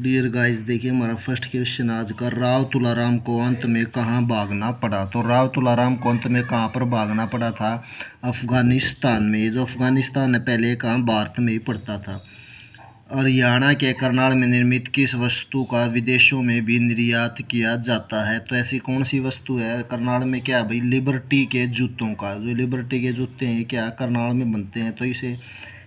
Dear guys, देखिए हमारा first question आज का। राव तुलाराम को अंत में कहाँ भागना पड़ा। तो राव तुलाराम को अंत में कहाँ पर भागना पड़ा था? अफगानिस्तान में। ये जो अफगानिस्तान है पहले कहाँ भारत में ही पड़ता था। हरियाणा के करनाल में निर्मित किस वस्तु का विदेशों में भी निर्यात किया जाता है? तो ऐसी कौन सी वस्तु है करनाल में? क्या भाई, लिबर्टी के जूतों का। जो लिबर्टी के जूते हैं क्या करनाल में बनते हैं, तो इसे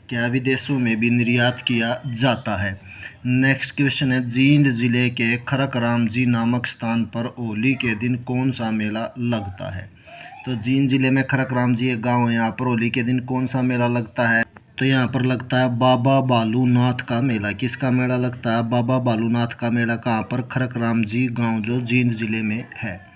क्या विदेशों में भी निर्यात किया जाता है। नेक्स्ट क्वेश्चन है, जींद जिले के खरक राम जी नामक स्थान पर होली के दिन कौन सा मेला लगता है? तो जींद जिले में खरक राम जी एक गाँव है, यहाँ पर होली के दिन कौन सा मेला लगता है? तो यहाँ पर लगता है बाबा बालूनाथ का मेला। किसका मेला लगता है? बाबा बालूनाथ का मेला। कहाँ पर? खरक राम जी गाँव जो जींद जिले में है।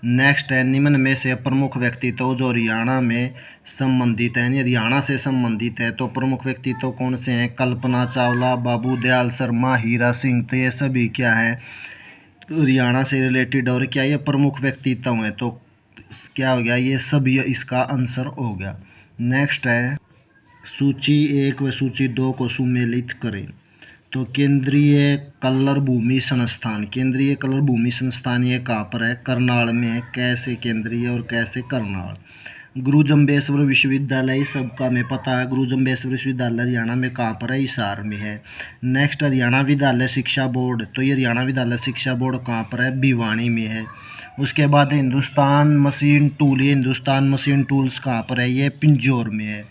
नेक्स्ट है, निम्न में से प्रमुख व्यक्तित्व जो हरियाणा में संबंधित है, यानी हरियाणा से संबंधित है, तो प्रमुख व्यक्तित्व कौन से हैं? कल्पना चावला, बाबू दयाल शर्मा, हीरा सिंह। तो ये सभी क्या है, हरियाणा से रिलेटेड और क्या ये प्रमुख व्यक्तित्व हैं। तो क्या हो गया, ये सभी इसका आंसर हो गया। नेक्स्ट है, सूची 1 व सूची 2 को सुमेलित करें। तो केंद्रीय कलर भूमि संस्थान, केंद्रीय कलर भूमि संस्थान ये कहाँ पर है? करनाल में है। कैसे केंद्रीय और कैसे करनाल? गुरु जम्बेश्वर विश्वविद्यालय सबका हमें पता है। गुरु जम्बेश्वर विश्वविद्यालय हरियाणा में कहाँ पर है? हिसार में है। नेक्स्ट, हरियाणा विद्यालय शिक्षा बोर्ड, तो ये हरियाणा विद्यालय शिक्षा बोर्ड कहाँ पर है? भिवानी में है। उसके बाद हिंदुस्तान मशीन टूल, ये हिंदुस्तान मशीन टूल्स कहाँ पर है? ये पिंजौर में है।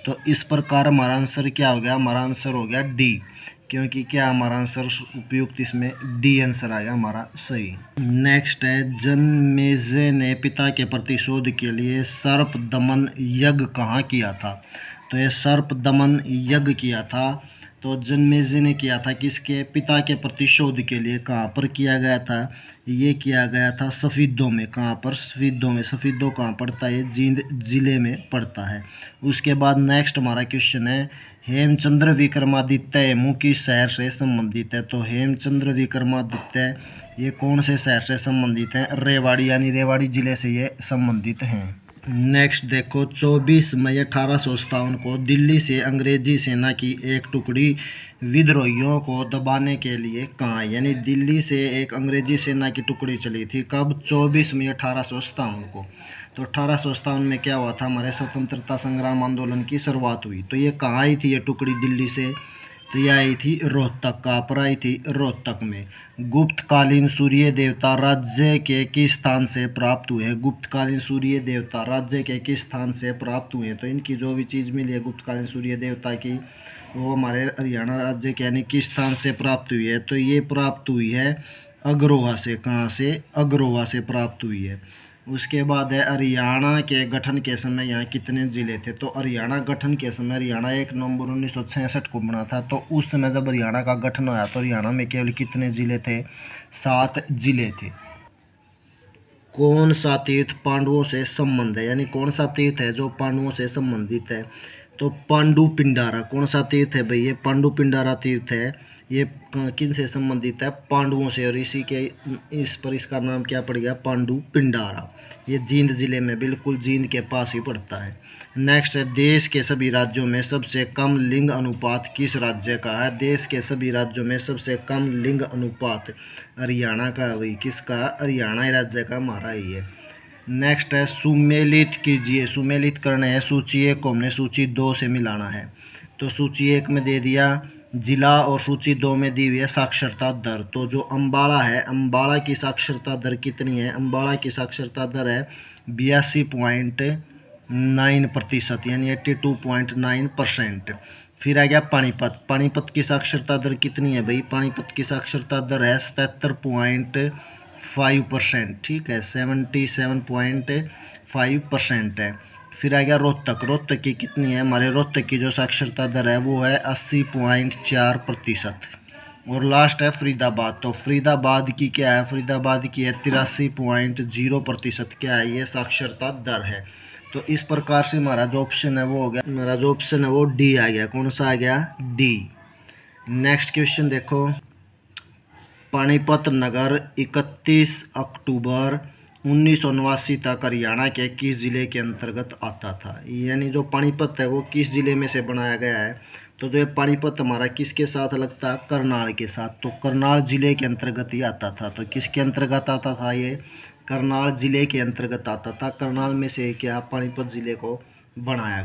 तो इस प्रकार हमारा आंसर क्या हो गया? हमारा आंसर हो गया डी, क्योंकि क्या हमारा आंसर उपयुक्त, इसमें डी आंसर आएगा हमारा सही। नेक्स्ट है, जन्मेजय ने पिता के प्रतिशोध के लिए सर्प दमन यज्ञ कहाँ किया था? तो ये सर्प दमन यज्ञ किया था, तो जन्मेजय ने किया था किसके? पिता के प्रतिशोध के लिए। कहाँ पर किया गया था? ये किया गया था सफीदों में। कहाँ पर? सफीदों में। सफीदों कहाँ पड़ता है? जींद जिले में पड़ता है। उसके बाद नेक्स्ट हमारा क्वेश्चन है, हेमचंद्र विक्रमादित्य मुख्य किस शहर से संबंधित है? तो हेमचंद्र विक्रमादित्य ये कौन से शहर से संबंधित हैं? रेवाड़ी, यानी रेवाड़ी जिले से ये संबंधित हैं। नेक्स्ट देखो, 24 मई 1857 को दिल्ली से अंग्रेजी सेना की एक टुकड़ी विद्रोहियों को दबाने के लिए कहाँ, यानी दिल्ली से एक अंग्रेजी सेना की टुकड़ी चली थी। कब? 24 मई 1857 को। तो 1857 में क्या हुआ था? हमारे स्वतंत्रता संग्राम आंदोलन की शुरुआत हुई। तो ये कहाँ आई थी ये टुकड़ी दिल्ली से? तो यह आई थी रोहतक। कहाँ पर आई थी? रोहतक में। गुप्तकालीन सूर्य देवता राज्य के किस स्थान से प्राप्त हुए हैं? गुप्तकालीन सूर्य देवता राज्य के किस स्थान से प्राप्त हुए हैं? तो इनकी जो भी चीज़ मिली है गुप्तकालीन सूर्य देवता की, वो हमारे हरियाणा राज्य के यानी किस स्थान से प्राप्त हुई है? तो ये प्राप्त हुई है अग्रोहा से। कहाँ से? अग्रोहा से प्राप्त हुई है। उसके बाद है, हरियाणा के गठन के समय यहाँ कितने ज़िले थे? तो हरियाणा गठन के समय हरियाणा 1 नवंबर 1966 को बना था। तो उस समय जब हरियाणा का गठन हुआ तो हरियाणा में केवल कितने ज़िले थे? 7 ज़िले थे। कौन सा तीर्थ पांडवों से संबंध है, यानी कौन सा तीर्थ है जो पांडवों से संबंधित है? तो पांडु पिंडारा। कौन सा तीर्थ है भाई? ये पांडु पिंडारा तीर्थ है। ये किन से संबंधित है? पांडवों से, और इसी के इस पर इसका नाम क्या पड़ गया? पांडु पिंडारा। ये जींद जिले में, बिल्कुल जींद के पास ही पड़ता है। नेक्स्ट है, देश के सभी राज्यों में सबसे कम लिंग अनुपात किस राज्य का है? देश के सभी राज्यों में सबसे कम लिंग अनुपात हरियाणा का। भाई किसका? हरियाणा राज्य का, हमारा ही है। नेक्स्ट है, सुमेलित कीजिए। सुमेलित करना है सूची 1 को हमने सूची 2 से मिलाना है। तो सूची 1 में दे दिया जिला और सूची 2 में दी हुई है साक्षरता दर। तो जो अम्बाड़ा है, अम्बाड़ा की साक्षरता दर कितनी है? अम्बाड़ा की साक्षरता दर है 82.9%, यानी 82.9%। फिर आ गया पानीपत। पानीपत की साक्षरता दर कितनी है भाई? पानीपत की साक्षरता दर है 77.5%। ठीक है, 77.5% है। फिर आ गया रोहतक। रोहतक की कितनी है? हमारे रोहतक की जो साक्षरता दर है वो है 80.4%। और लास्ट है फरीदाबाद। तो फरीदाबाद की क्या है? फरीदाबाद की है 83.0%। क्या है? ये साक्षरता दर है। तो इस प्रकार से हमारा जो ऑप्शन है वो हो गया, हमारा जो ऑप्शन है वो डी आ गया। कौन सा आ गया? डी। नेक्स्ट क्वेश्चन देखो, पानीपत नगर 31 अक्टूबर 1989 तक हरियाणा के किस ज़िले के अंतर्गत आता था? यानी जो पानीपत है वो किस ज़िले में से बनाया गया है? तो जो है पानीपत हमारा किसके साथ लगता है, करनाल के साथ। तो करनाल जिले के अंतर्गत ही आता था। तो किसके अंतर्गत आता था ये, करनाल जिले के अंतर्गत आता था। करनाल में से क्या पानीपत जिले को बनाया।